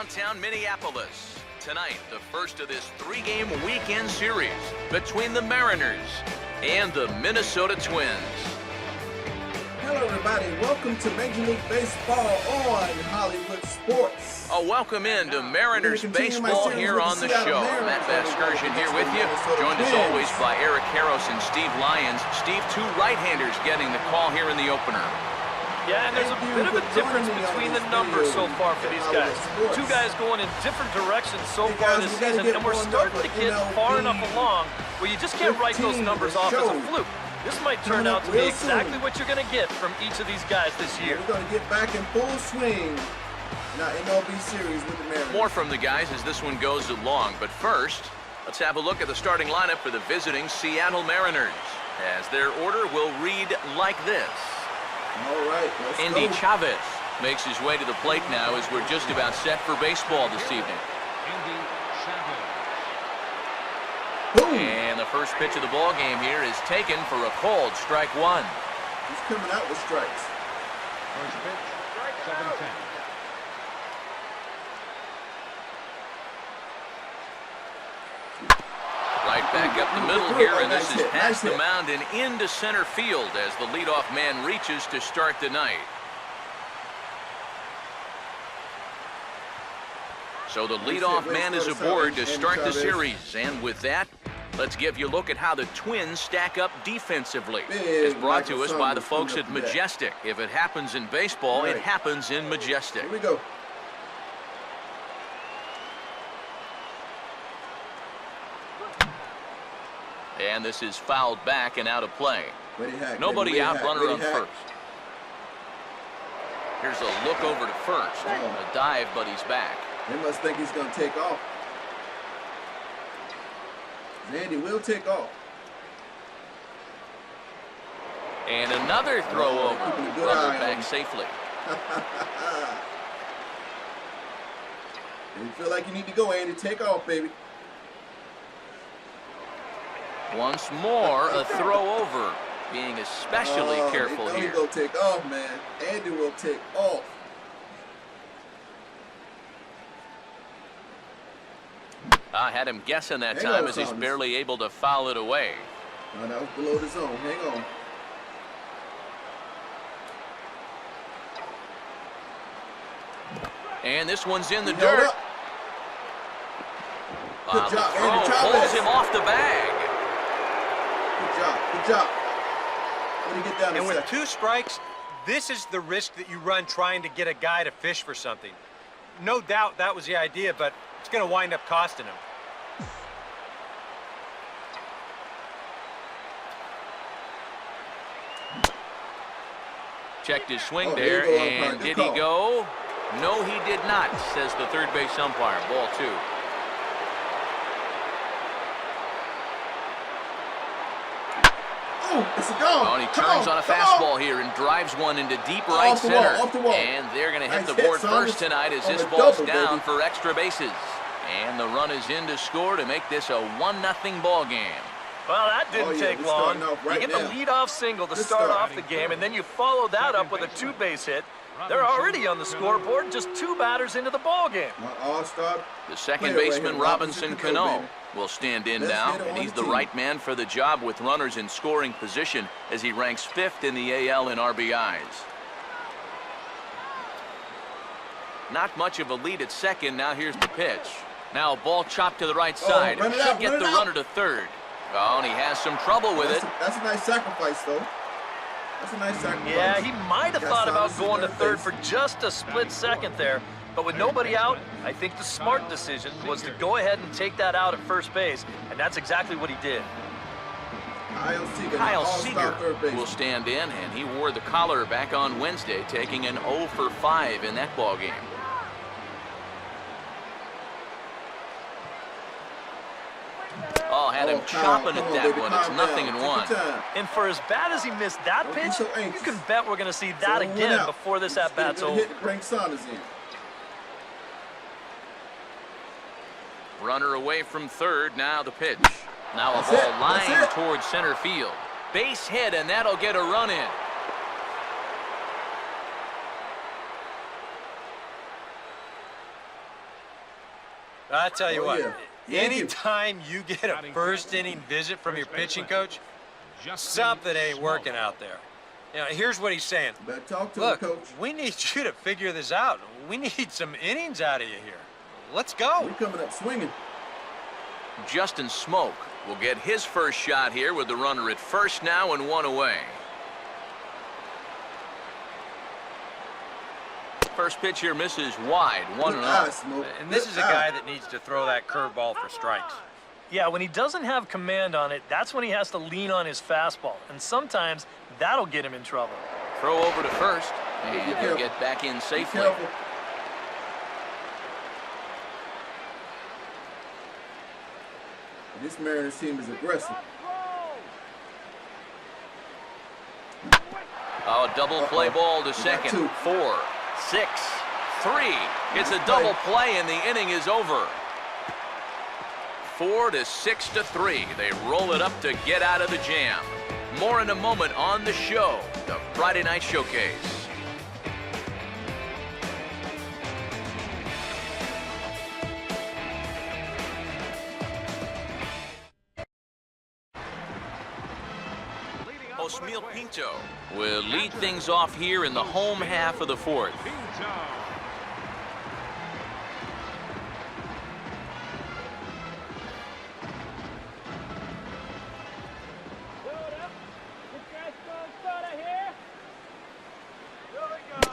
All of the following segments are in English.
downtown Minneapolis. Tonight, the first of this three-game weekend series between the Mariners and the Minnesota Twins. Hello, everybody. Welcome to Major League Baseball on Hollywood Sports. Welcome in to Mariners Baseball here on the show. Matt Vasgersian here with you, joined as always by Eric Harros and Steve Lyons. Steve, two right-handers getting the call here in the opener. Yeah, and there's a bit of a difference between the numbers so far for these guys. Two guys going in different directions so far this season, and we're starting to get far enough along where you just can't write those numbers off as a fluke. This might turn out to be exactly what you're going to get from each of these guys this year. We're going to get back in full swing in our MLB series with the Mariners. More from the guys as this one goes along, but first, let's have a look at the starting lineup for the visiting Seattle Mariners, as their order will read like this. All right, Andy Chavez makes his way to the plate now as we're just about set for baseball this evening. Andy Chavez. Boom. And the first pitch of the ball game here is taken for a called strike one. He's coming out with strikes. First pitch, 7-10. Right back up the middle here, and this is past the mound and into center field as the leadoff man reaches to start the night. So the leadoff man is aboard to start the series, and with that, let's give you a look at how the Twins stack up defensively. It's brought to us by the folks at Majestic. If it happens in baseball, it happens in Majestic. Here we go. And this is fouled back and out of play. Nobody out, runner on first. Here's a look over to first. A dive, but he's back. They must think he's going to take off. Andy will take off. And another throw over. Runner back safely. You feel like you need to go, Andy. Take off, baby. Once more, a throw over. Being especially careful here. He'll take off, man. Andy will take off. I had him guessing that time as he's barely able to foul it away. No, that was below the zone. Hang on. And this one's in the dirt. Good job, Andy Chavez. Pulls him off the bag. Good job. When you get down and with two strikes, this is the risk that you run trying to get a guy to fish for something. No doubt that was the idea, but it's going to wind up costing him. Checked his swing there, and did he go? No, he did not, says the third base umpire. Ball two. It's a go. Oh, and he turns on a fastball here and drives one into deep right center. And they're going to hit the board first tonight as this ball's down for extra bases. And the run is in to score to make this a 1-0 ball game. Well, that didn't take long. You get the leadoff single to start off the game, and then you follow that up with a two-base hit. They're already on the scoreboard, just two batters into the ball game. The second baseman, Robinson Cano, will stand in now, and he's the right man for the job with runners in scoring position as he ranks 5th in the AL in RBIs. Not much of a lead at second. Now here's the pitch. Now a ball chopped to the right side. Should get the runner to third. Oh, and he has some trouble with it. That's a nice sacrifice, though. That's a nice sacrifice. Yeah, he might have thought about going to third for just a split second there. But with nobody out, I think the smart decision was to go ahead and take that out at first base, and that's exactly what he did. Kyle Seager will stand in, and he wore the collar back on Wednesday, taking an 0 for 5 in that ball game. Oh, had him chopping at that one. It's 0-1. And for as bad as he missed that pitch, you can bet we're going to see that again before this at-bat's over. Runner away from third. Now the pitch. Now a ball lined towards center field. Base hit, and that'll get a run in. I tell you what, yeah. anytime you get a first inning visit from your pitching coach, something ain't working out there. You know, here's what he's saying. Better talk to Look, him, coach. we need you to figure this out. We need some innings out of you here. Let's go. We're coming up swinging. Justin Smoke will get his first shot here with the runner at first now and 1 away. First pitch here misses wide, 1-0. And this is a guy that needs to throw that curveball for strikes. Yeah, when he doesn't have command on it, that's when he has to lean on his fastball. And sometimes that'll get him in trouble. Throw over to first, and he'll get back in safely. This Mariners team is aggressive. Oh, double play ball to second. 4, 6, 3. It's a double play, and the inning is over. 4 to 6 to 3. They roll it up to get out of the jam. More in a moment on the show, the Friday Night Showcase. Osmeal Pinto will lead things off here in the home half of the fourth.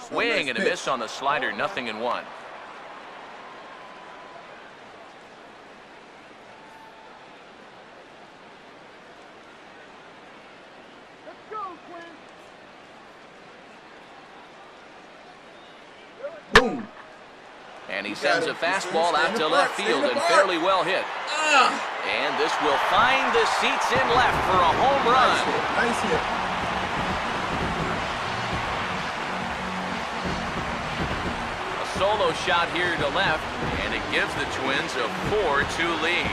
Swing and a miss on the slider, 0-1. Boom. And he sends a fastball out to left field and fairly well hit. And this will find the seats in left for a home run. Nice hit. A solo shot here to left, and it gives the Twins a 4-2 lead.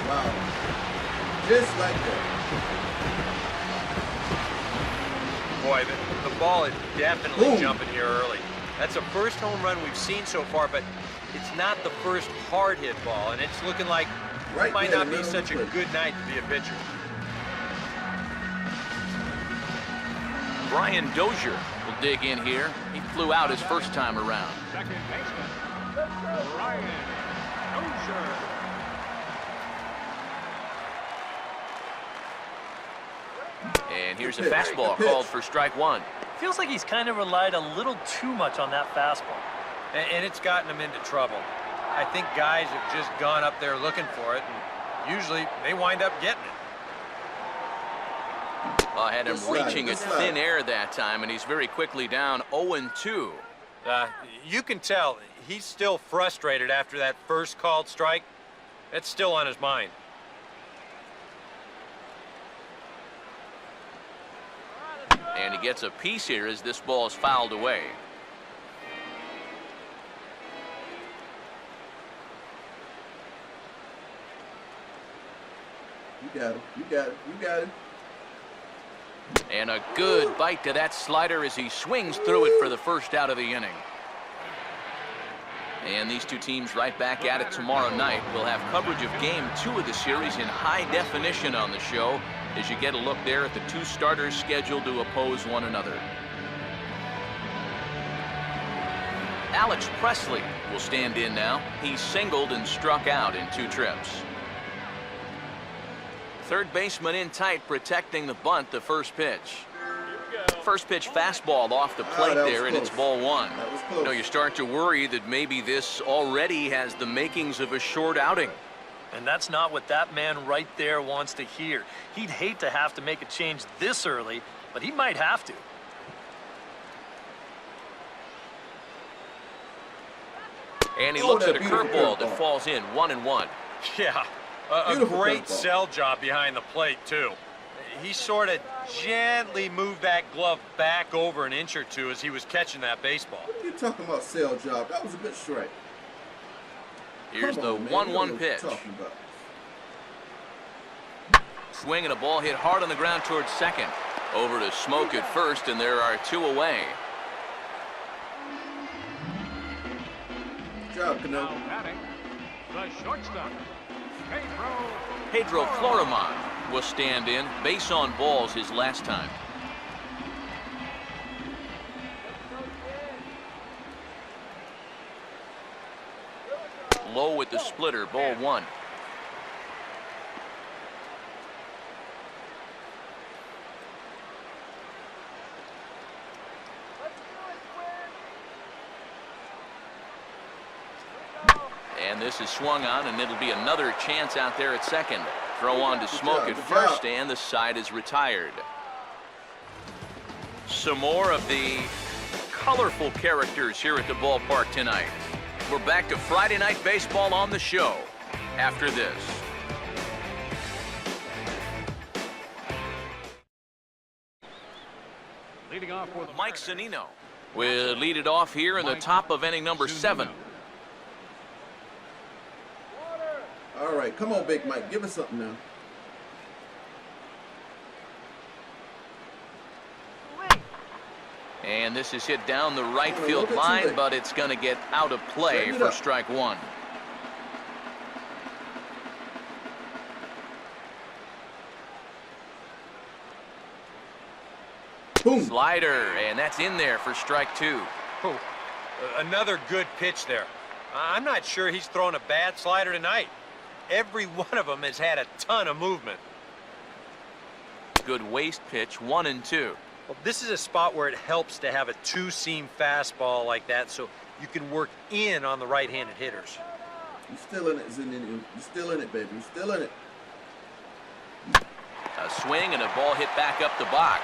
Wow. Just like that. Boy, the ball is definitely jumping here early. That's the first home run we've seen so far, but it's not the first hard hit ball, and it's looking like it might not be such a good night to be a pitcher. Brian Dozier will dig in here. He flew out his first time around. Second baseman, Brian Dozier. And here's a fastball called for strike 1. Feels like he's kind of relied a little too much on that fastball. And it's gotten him into trouble. I think guys have just gone up there looking for it, and usually they wind up getting it. Well, I had him reaching at thin air that time, and he's very quickly down 0-2. You can tell he's still frustrated after that first called strike. That's still on his mind. And he gets a piece here as this ball is fouled away. You got it. You got it. You got it. And a good bite to that slider as he swings through it for the first out of the inning. And these two teams right back at it tomorrow night. We'll have coverage of Game 2 of the series in high definition on the show as you get a look there at the two starters scheduled to oppose one another. Alex Presley will stand in now. He singled and struck out in 2 trips. Third baseman in tight, protecting the bunt, the first pitch. First pitch fastball off the plate there, and it's ball 1. You know, you start to worry that maybe this already has the makings of a short outing. And that's not what that man right there wants to hear. He'd hate to have to make a change this early, but he might have to. And he looks at a curveball that falls in, 1-1. Yeah, a great sell job behind the plate, too. He sort of gently moved that glove back over an inch or two as he was catching that baseball. What are you talking about, sell job? That was a good strike. Here's the 1-1 pitch. Swing and a ball hit hard on the ground towards second. Over to Smoke at first, and there are 2 away. job, Cano. Now batting, the shortstop, Pedro Florimon will stand in. Base on balls his last time. Low with the splitter, ball 1. And this is swung on, and it'll be another chance out there at second. Throw on to Smoke at first, and the side is retired. Some more of the colorful characters here at the ballpark tonight. We're back to Friday Night Baseball on the show after this. leading off for the Mike Zunino will lead it off here in the top of inning number 7. All right, come on, Big Mike. Give us something now. And this is hit down the right field line, but it's going to get out of play for strike 1. Boom. Slider, and that's in there for strike 2. Oh, another good pitch there. I'm not sure he's thrown a bad slider tonight. Every one of them has had a ton of movement. Good waist pitch, 1 and 2. Well, this is a spot where it helps to have a two-seam fastball like that so you can work in on the right-handed hitters. You're still in it, Zunino. You're still in it, baby. You're still in it. A swing and a ball hit back up the box.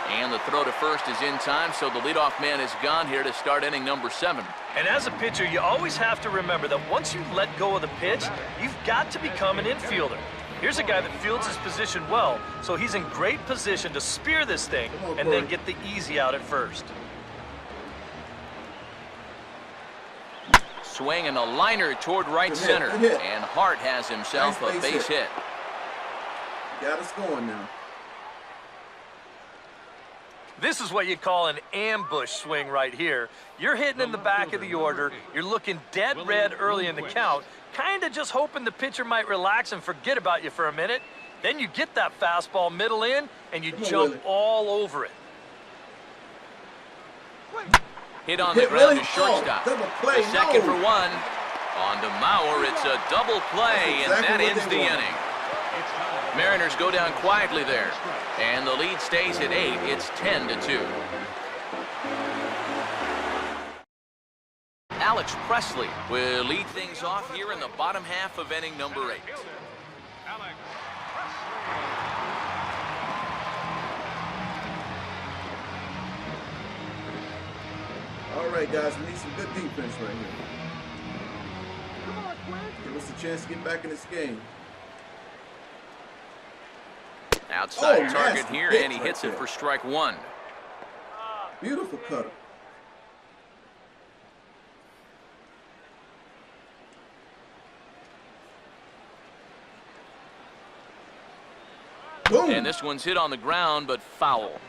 And the throw to first is in time, so the leadoff man is gone here to start inning number 7. And as a pitcher, you always have to remember that once you let go of the pitch, you've got to become an infielder. Here's a guy that fields his position well, so he's in great position to spear this thing and then get the easy out at first. Swing and a liner toward right center, and Hart has himself a base hit. Got us going now. This is what you call an ambush swing right here. You're hitting in the back of the order. You're looking dead red early in the count, kind of just hoping the pitcher might relax and forget about you for a minute. Then you get that fastball middle in, and you jump all over it. Hit on the ground to shortstop. Double play, Second for 1. On to Mauer, it's a double play, and that ends the inning. Mariners go down quietly there, and the lead stays at 8. It's 10-2. Alex Presley will lead things off here in the bottom half of inning number 8. All right, guys, we need some good defense right here. Give us a chance to get back in this game. Outside target here, and he hits it for strike 1. Beautiful cutter. Boom. And this one's hit on the ground, but foul.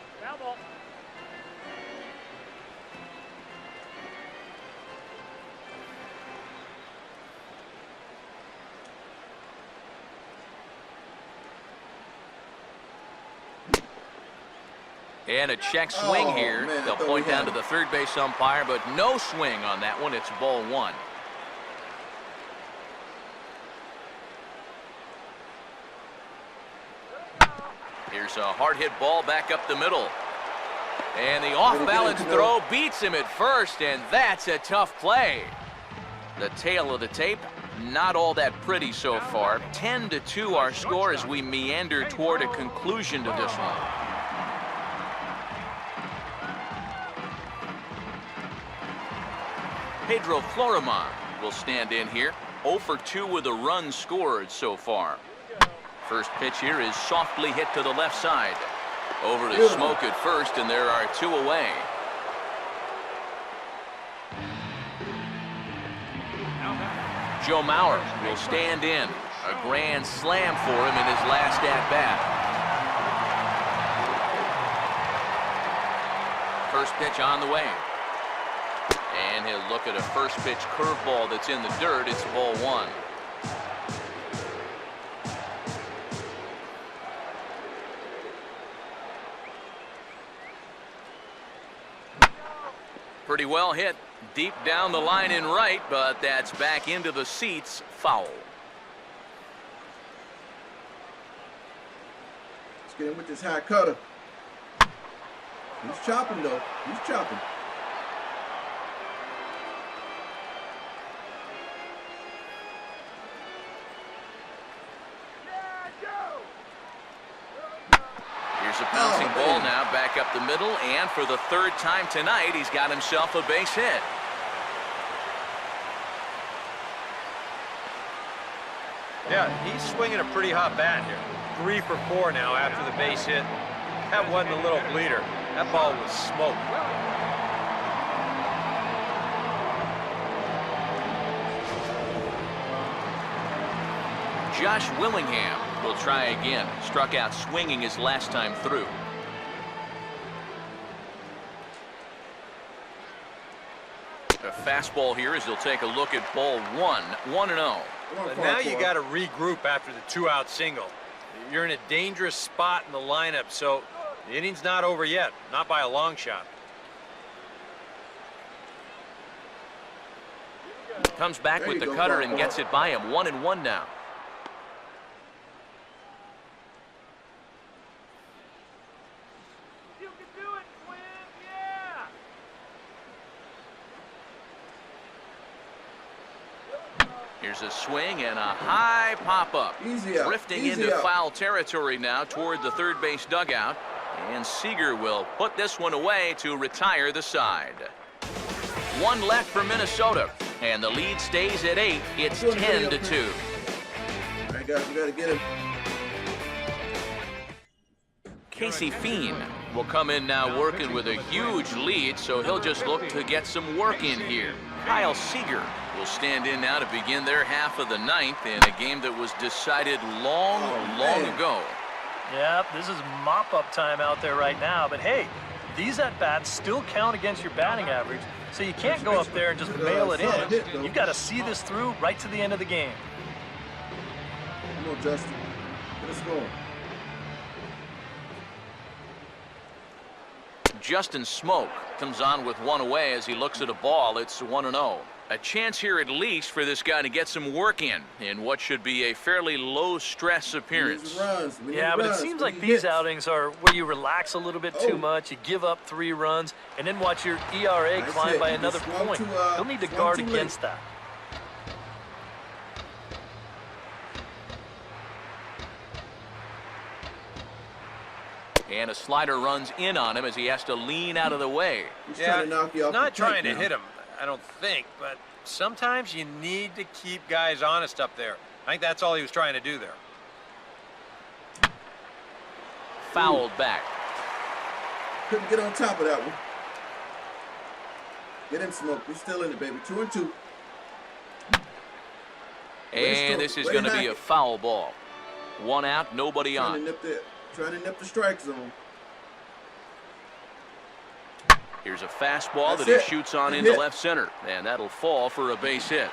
And a check swing here. Man, they'll point down to the third base umpire, but no swing on that one. It's ball 1. Here's a hard hit ball back up the middle. And the off-balance throw beats him at first, and that's a tough play. The tail of the tape, not all that pretty so far. 10-2 our score as we meander toward a conclusion to this one. Pedro Florimon will stand in here. 0 for 2 with a run scored so far. First pitch here is softly hit to the left side. Over to Smoke at first, and there are 2 away. Joe Mauer will stand in. A grand slam for him in his last at-bat. First pitch on the way. And he'll look at a first pitch curveball that's in the dirt. It's ball one. Pretty well hit deep down the line in right, but that's back into the seats. Foul. Let's get him with this high cutter. He's chopping, though. He's chopping. Here's a bouncing ball now back up the middle, and for the third time tonight, he's got himself a base hit. Yeah, he's swinging a pretty hot bat here. 3 for 4 now after the base hit. That wasn't a little bleeder. That ball was smoked. Josh Willingham will try again. Struck out swinging his last time through. A fastball here as he'll take a look at ball one. 1-0. But now you got to regroup after the 2-out single. You're in a dangerous spot in the lineup, so the inning's not over yet. Not by a long shot. Comes back with the cutter and gets it by him. 1-1 now. Here's a swing and a high pop-up. Drifting into foul territory now toward the third base dugout. And Seager will put this one away to retire the side. 1 left for Minnesota. And the lead stays at 8. It's 10-2. All right, guys, we got to get him. Casey Fiend will come in now working with a huge lead, so he'll just look to get some work in here. Kyle Seager will stand in now to begin their half of the 9th in a game that was decided long ago. Yeah, this is mop-up time out there right now, but hey, these at-bats still count against your batting average, so you can't go up there and just mail it in. You've got to see this through right to the end of the game. Come on, Justin. Let's go. Justin Smoke comes on with one away as he looks at a ball. It's 1-0. A chance here at least for this guy to get some work in what should be a fairly low-stress appearance. Yeah, but it seems like these outings are where you relax a little bit too much, you give up 3 runs, and then watch your ERA climb by another point. You'll need to guard against that. And a slider runs in on him as he has to lean out of the way. Yeah, not trying to hit him, I don't think, but sometimes you need to keep guys honest up there. I think that's all he was trying to do there. Fouled back. Couldn't get on top of that one. Get him, Smoke. We're still in it, baby. 2-2. And this is going to be a foul ball. 1 out, nobody on. Trying to nip the strike zone. Here's a fastball that he shoots on into left center, and that'll fall for a base hit.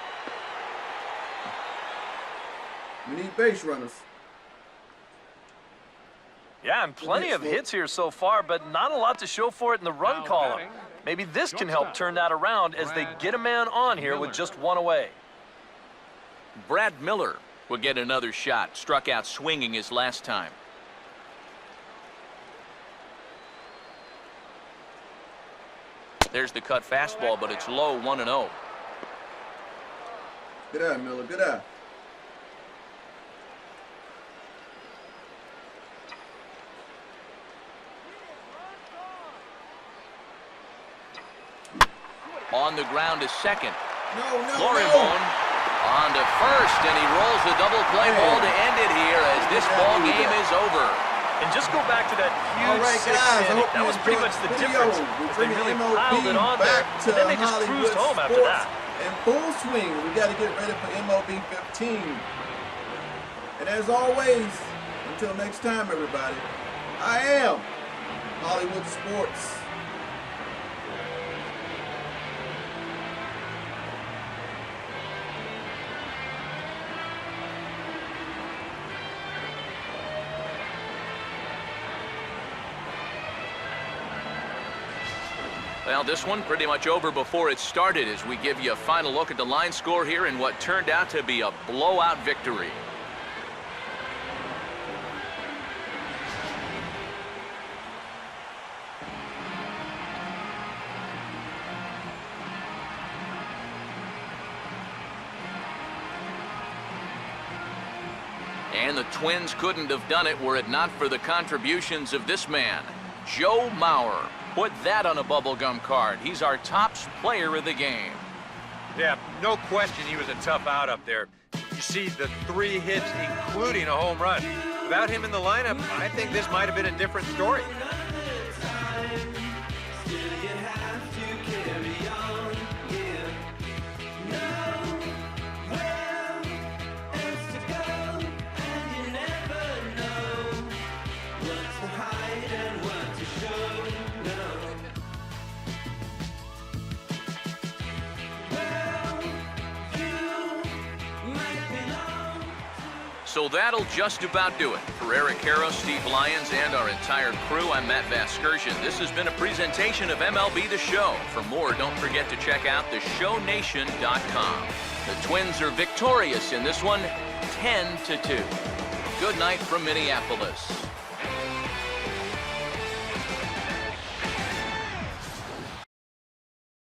We need base runners. Yeah, and plenty of hits here so far, but not a lot to show for it in the run column. Maybe this can help turn that around as they get a man on here with just 1 away. Brad Miller will get another shot. Struck out swinging his last time. There's the cut fastball, but it's low. 1-0. Good eye, Miller. Good eye. On the ground is second. No. On to first, and he rolls the double play ball to end it here as this ball game is over. And just go back to that huge 6th inning. That was pretty much the difference. They really piled it on there, and then they just cruised home after that. In full swing, we got to get ready for MLB15. And as always, until next time, everybody, I am Hollywood Sports. Well, this one pretty much over before it started as we give you a final look at the line score here in what turned out to be a blowout victory. And the Twins couldn't have done it were it not for the contributions of this man, Joe Mauer. Put that on a bubblegum card. He's our top player of the game. Yeah, no question he was a tough out up there. You see the 3 hits, including a home run. Without him in the lineup, I think this might have been a different story. So that'll just about do it. For Eric Harrow, Steve Lyons, and our entire crew, I'm Matt Vasgersian. This has been a presentation of MLB The Show. For more, don't forget to check out theshownation.com. The Twins are victorious in this one, 10-2. Good night from Minneapolis.